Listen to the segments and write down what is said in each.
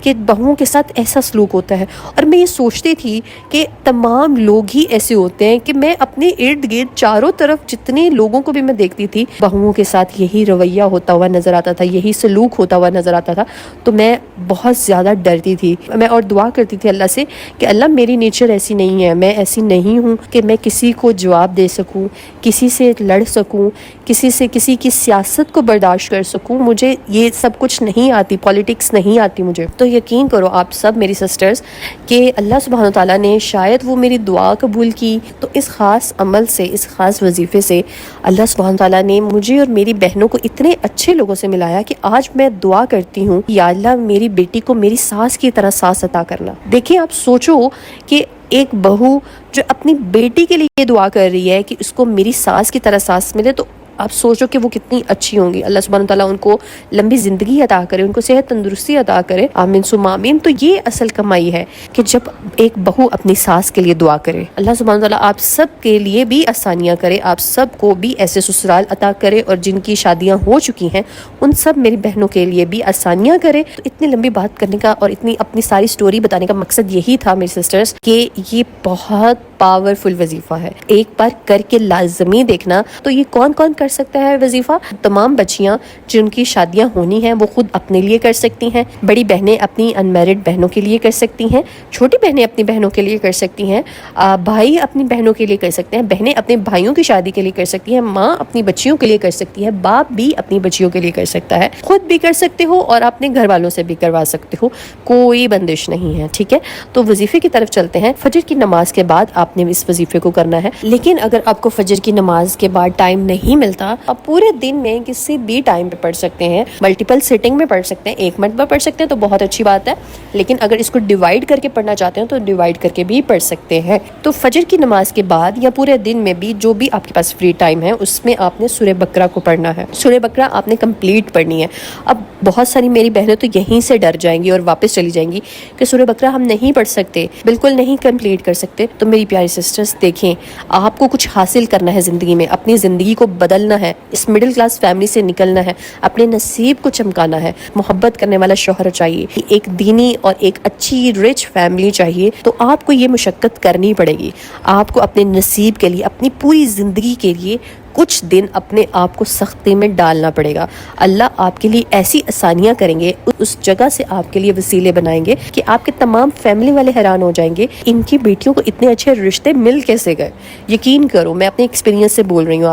کہ بہوؤں کے ساتھ ایسا سلوک ہوتا ہے، اور میں یہ سوچتی تھی کہ تمام لوگ ہی ایسے ہوتے ہیں، کہ میں اپنے ارد گرد چاروں طرف جتنے لوگوں کو بھی میں دیکھتی تھی بہوؤں کے ساتھ یہی رویہ ہوتا ہوا نظر آتا تھا، یہی سلوک ہوتا ہوا نظر آتا تھا، تو میں بہت زیادہ ڈرتی تھی۔ میں اور دعا کرتی تھی اللہ سے کہ اللہ میری نیچر ایسی نہیں ہے، میں ایسی نہیں ہوں کہ میں کسی کو جواب دے سکوں، کسی سے لڑ سکوں، کسی سے کسی کی سیاست کو برداشت کر سکوں، مجھے یہ سب کچھ نہیں آتی، پالیٹکس نہیں آتی مجھے۔ تو یقین کرو آپ سب میری سسٹرز کہ اللہ سبحانہ تعالیٰ نے شاید وہ میری دعا قبول کی، تو اس خاص عمل سے، اس خاص وظیفے سے اللہ سبحانہ تعالیٰ نے مجھے اور میری بہنوں کو اتنے اچھے لوگوں سے ملایا کہ آج میں دعا کرتی ہوں یا اللہ میری بیٹی کو میری ساس کی طرح ساس عطا کرنا۔ دیکھیں آپ سوچو کہ ایک بہو جو اپنی بیٹی کے لیے یہ دعا کر رہی ہے کہ اس کو میری ساس کی طرح ساس ملے، تو آپ سوچو کہ وہ کتنی اچھی ہوں گی۔ اللہ سبحانہ تعالیٰ ان کو لمبی زندگی عطا کرے، ان کو صحت تندرستی عطا کرے، آمین ثم آمین۔ تو یہ اصل کمائی ہے کہ جب ایک بہو اپنی ساس کے لیے دعا کرے۔ اللہ سبحانہ تعالیٰ آپ سب کے لیے بھی آسانیاں کرے، آپ سب کو بھی ایسے سسرال عطا کرے، اور جن کی شادیاں ہو چکی ہیں ان سب میری بہنوں کے لیے بھی آسانیاں کرے۔ تو اتنی لمبی بات کرنے کا اور اتنی اپنی ساری سٹوری بتانے کا مقصد یہی تھا میری سسٹرز کہ یہ بہت پاورفل وظیفہ ہے، ایک بار کر کے لازمی دیکھنا۔ تو یہ کون کون کر سکتا ہے وظیفہ؟ تمام بچیاں جن کی شادیاں ہونی ہیں وہ خود اپنے لیے کر سکتی ہیں، بڑی بہنیں اپنی انمیرڈ بہنوں کے لیے کر سکتی ہیں، چھوٹی بہنیں اپنی بہنوں کے لیے کر سکتی ہیں، بھائی اپنی بہنوں کے لیے کر سکتے ہیں، بہنیں اپنے بھائیوں کی شادی کے لیے کر سکتی ہیں، ماں اپنی بچیوں کے لیے کر سکتی ہے، باپ بھی اپنی بچیوں کے لیے کر سکتا ہے، خود بھی کر سکتے ہو اور اپنے گھر والوں سے بھی کروا سکتے ہو، کوئی بندش نہیں ہے، ٹھیک ہے؟ تو وظیفے کی طرف چلتے ہیں۔ فجر کی نماز کے بعد آپ نے اس وظیفے کو کرنا ہے، لیکن اگر آپ کو فجر کی نماز کے بعد ٹائم نہیں ملتا، آپ پورے دن میں کسی بھی ٹائم پہ پڑھ سکتے ہیں، ملٹیپل سیٹنگ میں پڑھ سکتے ہیں، ایک مرتبہ پڑھ سکتے ہیں تو بہت اچھی بات ہے، لیکن اگر اس کو ڈیوائیڈ کر کے پڑھنا چاہتے ہیں تو ڈیوائیڈ کر کے بھی پڑھ سکتے ہیں۔ تو فجر کی نماز کے بعد یا پورے دن میں بھی جو بھی آپ کے پاس فری ٹائم ہے اس میں آپ نے سورہ بقرہ کو پڑھنا ہے۔ سورہ بقرہ آپ نے کمپلیٹ پڑھنی ہے۔ اب بہت ساری میری بہنیں تو یہیں سے ڈر جائیں گی اور واپس چلی جائیں گی کہ سورہ بقرہ ہم نہیں پڑھ سکتے، بالکل نہیں کمپلیٹ کر سکتے۔ تو میری پیاری سسٹرز دیکھیں، آپ کو کچھ حاصل کرنا ہے زندگی میں، اپنی زندگی کو بدلنا ہے، اس مڈل کلاس فیملی سے نکلنا ہے، اپنے نصیب کو چمکانا ہے، محبت کرنے والا شوہر چاہیے، ایک دینی اور ایک اچھی رچ فیملی چاہیے، تو آپ کو یہ مشقت کرنی پڑے گی۔ آپ کو اپنے نصیب کے لیے، اپنی پوری زندگی کے لیے کچھ دن اپنے آپ کو سختی میں ڈالنا پڑے گا۔ اللہ آپ کے لیے ایسی آسانیاں کریں گے، اس جگہ سے آپ کے لیے وسیلے بنائیں گے کہ آپ کے تمام فیملی والے حیران ہو جائیں گے، ان کی بیٹیوں کو اتنے اچھے رشتے مل کیسے گئے۔ یقین کرو، میں اپنے ایکسپیرینس سے بول رہی ہوں،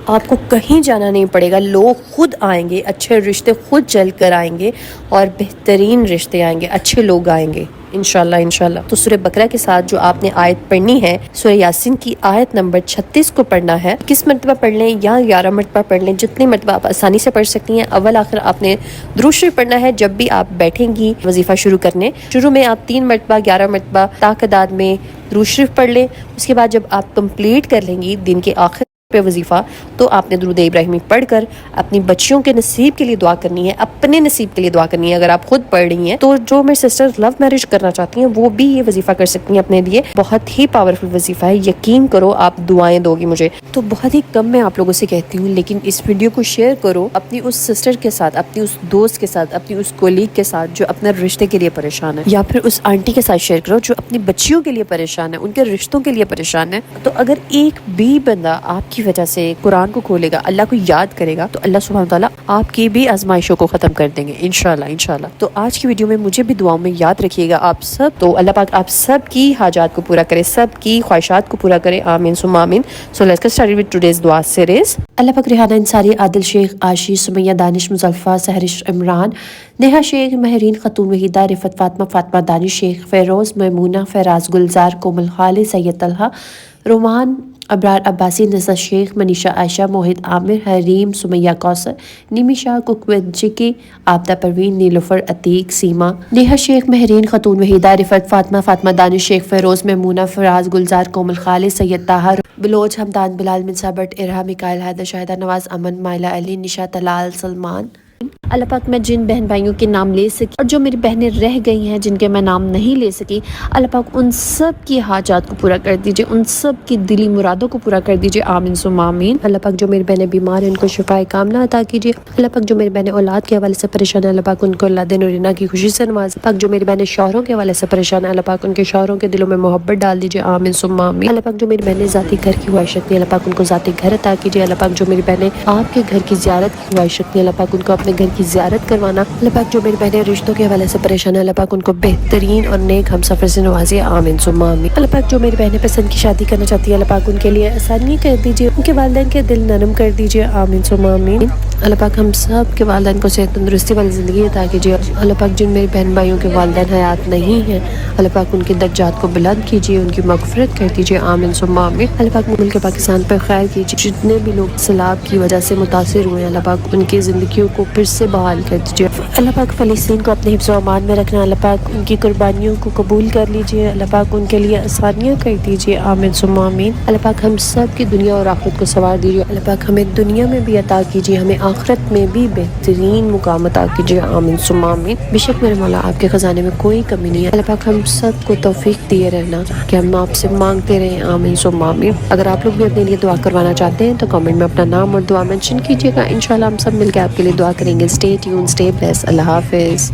آپ کو کہیں جانا نہیں پڑے گا، لوگ خود آئیں گے، اچھے رشتے خود چل کر آئیں گے، اور بہترین رشتے آئیں گے، اچھے لوگ آئیں گے انشاءاللہ۔ تو سورہ بقرہ کے ساتھ جو آپ نے آیت پڑھنی ہے، سورہ یاسین کی آیت نمبر 36 کو پڑھنا ہے۔ کس مرتبہ پڑھ لیں یا 11 مرتبہ پڑھ لیں، جتنے مرتبہ آپ آسانی سے پڑھ سکتی ہیں۔ اول آخر آپ نے درود شریف پڑھنا ہے جب بھی آپ بیٹھیں گی وظیفہ شروع کرنے۔ شروع میں آپ 3 مرتبہ 11 مرتبہ تعداد میں درود شریف پڑھ لیں، اس کے بعد جب آپ کمپلیٹ کر لیں گی دن کے آخر پہ وظیفہ، تو آپ نے درود ابراہیمی پڑھ کر اپنی بچیوں کے نصیب کے لیے دعا کرنی ہے، اپنے نصیب کے لیے دعا کرنی ہے۔ اگر آپ خود پڑھ رہی ہیں تو جو میری سسٹر لو میرج کرنا چاہتی ہیں وہ بھی یہ وظیفہ کر سکتی ہیں اپنے لیے، بہت ہی پاورفل وظیفہ ہے، یقین کرو آپ دعائیں دو گی مجھے۔ تو بہت ہی کم میں آپ لوگوں سے کہتی ہوں، لیکن اس ویڈیو کو شیئر کرو اپنی اس سسٹر کے ساتھ، اپنی اس دوست کے ساتھ، اپنی اس کولیگ کے ساتھ جو اپنے رشتے کے لیے پریشان ہے، یا پھر اس آنٹی کے ساتھ شیئر کرو جو اپنی بچیوں کے لیے پریشان ہے، ان کے رشتوں کے لیے پریشان ہے۔ تو اگر ایک بھی بندہ آپ کی وجہ سے قرآن کو کھولے گا، اللہ کو یاد کرے گا، تو اللہ سبحانہ تعالیٰ آپ کی بھی آزمائشوں کو ختم کر دیں گے انشاءاللہ۔ تو آج کی ویڈیو میں مجھے بھی دعاؤں میں یاد رکھیے گا آپ سب، تو اللہ پاک آپ سب کی حاجات کو پورا کرے، سب کی خواہشات کو پورا کرے، آمین ثم آمین۔ So let's get started with today's dua series۔ اللہ پاک ریحانہ انصاری، عادل شیخ، آشی، سمیہ دانش، مزلفہ، سحرش، عمران، نیہا شیخ، مہرین خاتون وحیدہ، رفت فاطمہ دانش شیخ، فیروز، میمونہ، فیراز، گلزار، کومل خالد، سید طلحہ، رومان، ابرار عباسی، نزہ شیخ، منیشہ عائشہ، موہد عامر، حریم، سمیہ کوثر، نیمیشا، کوکوید جکی، آبدہ پروین، نیلوفر، عتیق، سیما، نیہا شیخ، مہرین خاتون وحیدہ، رفت فاطمہ دانش شیخ، فیروز، میمونہ، فراز، گلزار، کومل خالد، سید طاہر، بلوچ، حمدان، بلال، منصا بٹ، ارہا، مکائل، حیدر، شاہدہ، نواز، امن، مائلہ علی، نشا، طلال، سلمان، اللہ پاک میں جن بہن بھائیوں کے نام لے سکی اور جو میری بہنیں رہ گئی ہیں جن کے میں نام نہیں لے سکی، اللہ پاک ان سب کی حاجات کو پورا کر دیجئے، ان سب کی دلی مرادوں کو پورا کر دیجئے، آمین ثم آمین۔ اللہ پاک جو میری بہنیں بیمار ہیں ان کو شفائے کاملہ عطا کیجئے۔ اللہ پاک جو میری بہنیں اولاد کے حوالے سے پریشان ہیں، اللہ پاک ان کو اللہ دین اور رینا کی خوشی سے نواز۔ پاک جو میری بہنیں شوہروں کے حوالے سے پریشان ہیں، اللہ پاک ان کے شوہروں کے دلوں میں محبت ڈال دیجئے، آمین ثم آمین۔ اللہ پاک جو میری بہنیں ذاتی گھر کی خواہش رکھتی ہیں، اللہ پاک ان کو ذاتی گھر عطا کیجئے۔ اللہ پاک جو میری بہنیں آپ کے گھر کی زیارت کی خواہش رکھتی ہیں، اللہ پاک ان کو اپنے گھر کی زیارت کروانا۔ اللہ پاک جو میری بہنیں رشتوں کے حوالے سے پریشان ہیں، اللہ پاک ان کو بہترین اور نیک ہم سفر سے نوازیے، آمین ثم آمین۔ اللہ پاک جو میری بہنیں پسند کی شادی کرنا چاہتی ہے، اللہ پاک ان کے لیے آسانی کر دیجئے، ان کے والدین کے دل نرم کر دیجئے، آمین ثم آمین۔ اللہ پاک ہم سب کے والدین کو صحت تندرستی والی زندگی عطا کیجئے۔ اللہ پاک جن میری بہن بھائیوں کے والدین حیات نہیں ہیں، اللہ پاک ان کے درجات کو بلند کیجئے، ان کی مغفرت کر دیجئے، آمین ثم آمین۔ اللہ پاک ملک پاکستان پر خیر کیجئے، جتنے بھی لوگ سیلاب کی وجہ سے متاثر ہوئے ہیں، اللہ پاک ان کی زندگیوں کو پھر سے بحال کر دیجئے۔ اللہ پاک فلسطین کو اپنے حفظ و امان میں رکھنا، اللہ پاک ان کی قربانیوں کو قبول کر لیجئے، اللہ پاک ان کے لیے آسانیاں کر دیجئے، آمین ثم آمین۔ اللہ پاک ہم سب کی دنیا اور آخرت کو سنوار دیجئے، اللہ پاک ہمیں دنیا میں بھی عطا کیجئے، ہمیں آخرت میں بھی بہترین مقام عطا کیجئے، آمین ثم آمین۔ بے شک میرے مولا آپ کے خزانے میں کوئی کمی نہیں ہے، اللہ پاک ہم سب کو توفیق دیے رہنا کہ ہم آپ سے مانگتے رہیں، آمین ثم آمین۔ اگر آپ لوگ بھی اپنے لیے دعا کروانا چاہتے ہیں تو کامنٹ میں اپنا نام اور دعا مینشن کیجئے گا، انشاءاللہ ہم سب مل کے آپ کے لیے دعا کریں گے۔ اسٹے ٹیون، اسٹے بلیس، اللہ حافظ۔